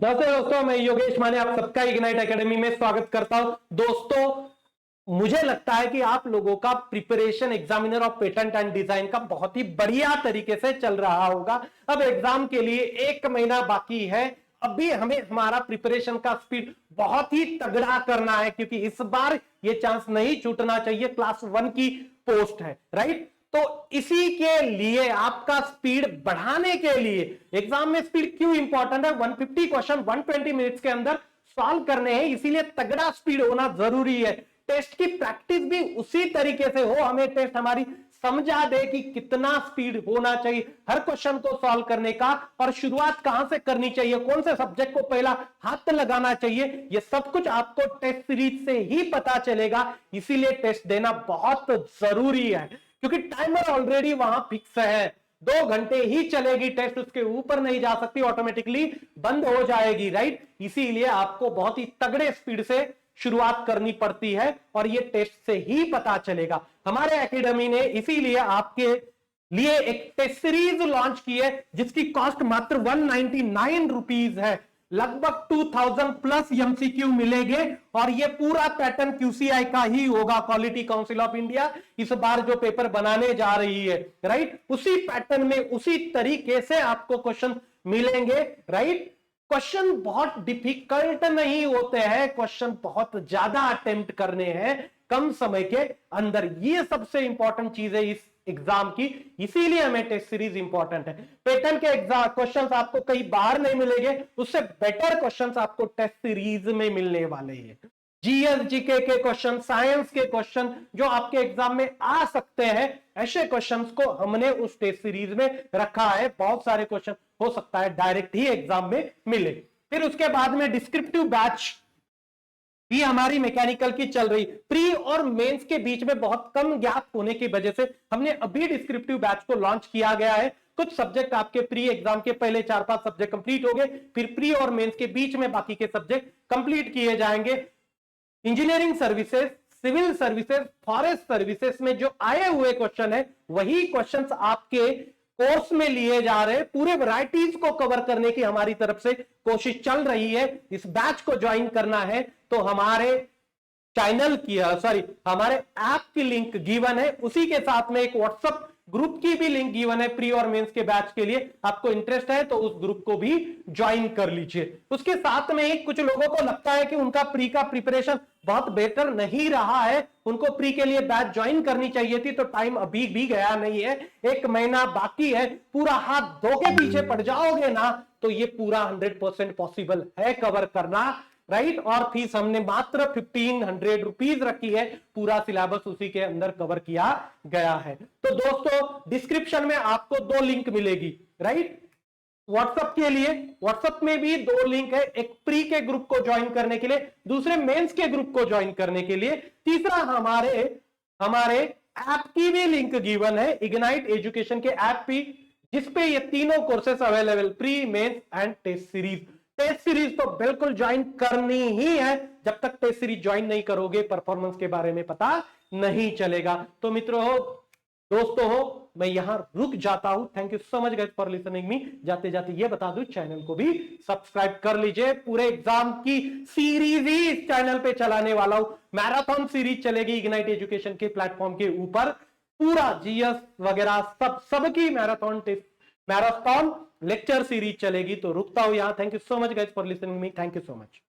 नमस्ते दोस्तों, मैं योगेश माने आप सबका इग्नाइट एकेडमी में स्वागत करता हूं। दोस्तों, मुझे लगता है कि आप लोगों का preparation examiner of patent and design का बहुत ही बढ़िया तरीके से चल रहा होगा। अब एग्जाम के लिए 1 महीना बाकी है। अभी हमें हमारा प्रिपरेशन का स्पीड बहुत ही तगड़ा करना है, क्योंकि इस बार ये चांस नहीं छूटना चाहिए। क्लास 1 की पोस्ट है, राइट? तो इसी के लिए आपका स्पीड बढ़ाने के लिए एग्जाम में स्पीड क्यों इंपॉर्टेंट है, 150 क्वेश्चन 120 मिनट्स के अंदर सॉल्व करने हैं, इसीलिए तगड़ा स्पीड होना जरूरी है। टेस्ट की प्रैक्टिस भी उसी तरीके से हो, हमें टेस्ट हमारी समझा दे कि कितना स्पीड होना चाहिए हर क्वेश्चन को सॉल्व करने का, और शुरुआत कहां से करनी चाहिए, कौन से सब्जेक्ट को पहला हाथ लगाना चाहिए, ये सब कुछ आपको टेस्ट सीरीज से ही पता चलेगा। इसीलिए टेस्ट देना बहुत जरूरी है, क्योंकि टाइमर ऑलरेडी वहां फिक्स है। 2 घंटे ही चलेगी टेस्ट, उसके ऊपर नहीं जा सकती, ऑटोमेटिकली बंद हो जाएगी, राइट? इसीलिए आपको बहुत ही तगड़े स्पीड से शुरुआत करनी पड़ती है, और ये टेस्ट से ही पता चलेगा। हमारे एकेडमी ने इसीलिए आपके लिए एक टेस्ट सीरीज लॉन्च की है, जिसकी कॉस्ट मात्र 199 रुपीज है। लगभग 2000 प्लस एमसीक्यू मिलेंगे, और ये पूरा पैटर्न क्यूसीआई का ही होगा, क्वालिटी काउंसिल ऑफ इंडिया इस बार जो पेपर बनाने जा रही है, राइट? उसी पैटर्न में उसी तरीके से आपको क्वेश्चन मिलेंगे, राइट? क्वेश्चन बहुत डिफिकल्ट नहीं होते हैं, क्वेश्चन बहुत ज्यादा अटेम्प्ट करने हैं कम समय के अंदर। ये सबसे इंपॉर्टेंट चीज है इस एग्जाम की, इसीलिए हमें टेस्ट सीरीज इंपॉर्टेंट है। पैटर्न के एग्जाम क्वेश्चंस आपको कहीं बाहर नहीं मिलेंगे, उससे बेटर क्वेश्चंस आपको टेस्ट सीरीज में मिलने वाले हैं। जीएस जीके के क्वेश्चन, साइंस के क्वेश्चन जो आपके एग्जाम में आ सकते हैं, ऐसे क्वेश्चंस को हमने उस टेस्ट सीरीज में रखा है। बहुत सारे क्वेश्चन हो सकता है डायरेक्ट ही एग्जाम में मिले। फिर उसके बाद में डिस्क्रिप्टिव बैच भी हमारी मैकेनिकल की चल रही। प्री और मेंस के बीच में बहुत कम गैप होने की वजह से हमने अभी डिस्क्रिप्टिव बैच को लॉन्च किया गया है। कुछ सब्जेक्ट आपके प्री एग्जाम के पहले 4-5 सब्जेक्ट कंप्लीट हो गए, फिर प्री और मेंस के बीच में बाकी के सब्जेक्ट कंप्लीट किए जाएंगे। Engineering services, civil services, forest services में जो आए हुए क्वेश्चन है, वही क्वेश्चंस आपके कोर्स में लिए जा रहे हैं। पूरे वैरायटीज को कवर करने की हमारी तरफ से कोशिश चल रही है। इस बैच को ज्वाइन करना है तो हमारे चैनल की हमारे ऐप की लिंक गिवन है, उसी के साथ में एक व्हाट्सएप ग्रुप की भी लिंक गिवन है प्री और मेंस के बैच के लिए। आपको इंटरेस्ट है तो उस ग्रुप को भी ज्वाइन कर लीजिए। उसके साथ में ही कुछ लोगों को लगता है कि उनका प्री का प्रिपरेशन बहुत बेटर नहीं रहा है, उनको प्री के लिए बैच ज्वाइन करनी चाहिए थी, तो टाइम अभी भी गया नहीं है, 1 महीना बाकी है। पूरा हाथ धो के पीछे पड़ जाओगे ना तो ये पूरा 100% पॉसिबल है कवर करना, राइट? और फीस हमने मात्र 1500 रुपीज रखी है, पूरा सिलेबस उसी के अंदर कवर किया गया है। तो दोस्तों, डिस्क्रिप्शन में आपको 2 लिंक मिलेगी, राइट? व्हाट्सएप के लिए, व्हाट्सएप में भी 2 लिंक है, एक प्री के ग्रुप को ज्वाइन करने के लिए, दूसरे मेंस के ग्रुप को ज्वाइन करने के लिए, तीसरा हमारे ऐप की भी लिंक गिवन है, इग्नाइट एजुकेशन के ऐप भी, जिसपे ये तीनों courses available, pre, mains and test series. Test series तो बिल्कुल ज्वाइन करनी ही है, जब तक टेस्ट सीरीज ज्वाइन नहीं करोगे परफॉर्मेंस के बारे में पता नहीं चलेगा। तो मित्रों हो, दोस्तों हो, मैं यहां रुक जाता हूं। Thank you so much guys for listening me. जाते जाते ये बता दूं, चैनल को भी सब्सक्राइब कर लीजिए। पूरे एग्जाम की सीरीज ही इस चैनल पे चलाने वाला हूं। मैराथन सीरीज चलेगी इग्नाइट एजुकेशन के प्लेटफॉर्म के ऊपर, पूरा जीएस वगैरह सबकी मैराथन लेक्चर सीरीज चलेगी। तो रुकता हूं यहां। Thank you so much guys for listening me. Thank you so much.